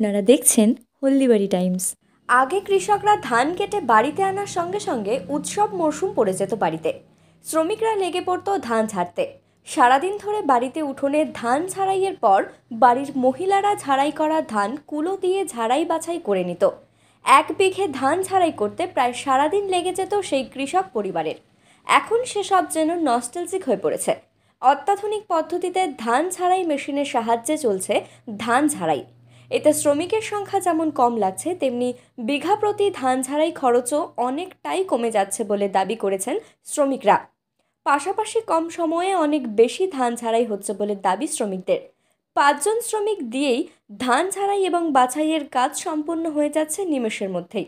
আপনারা দেখছেন হলদিবাড়ি টাইমস। আগে কৃষকরা ধান কেটে বাড়িতে আনার সঙ্গে সঙ্গে উৎসব মরশুম পড়ে যেত বাড়িতে। শ্রমিকরা লেগে পড়তো ধান ঝাড়তে। সারাদিন ধরে বাড়িতে উঠোনে ধান ঝাড়াইয়ের পর বাড়ির মহিলারা ঝাড়াই করা ধান কুলো দিয়ে ঝাড়াই বাছাই করে নিত। 1 বিঘে ধান ঝাড়াই করতে প্রায় সারাদিন লেগে যেত সেই কৃষক পরিবারের। এখন সেসব যেন নস্টালজিক হয়ে পড়েছে। অত্যাধুনিক পদ্ধতিতে ধান ঝাড়াই মেশিনের সাহায্যে চলছে ধান ঝাড়াই। এতে শ্রমিকের সংখ্যা যেমন কম লাগছে, তেমনি বিঘা প্রতি ধান ঝাড়াই খরচও অনেকটাই কমে যাচ্ছে বলে দাবি করেছেন শ্রমিকরা। পাশাপাশি কম সময়ে অনেক বেশি ধান ঝাড়াই হচ্ছে বলে দাবি শ্রমিকদের। 5 জন শ্রমিক দিয়েই ধান ঝাড়াই এবং বাছাইয়ের কাজ সম্পূর্ণ হয়ে যাচ্ছে নিমেষের মধ্যেই।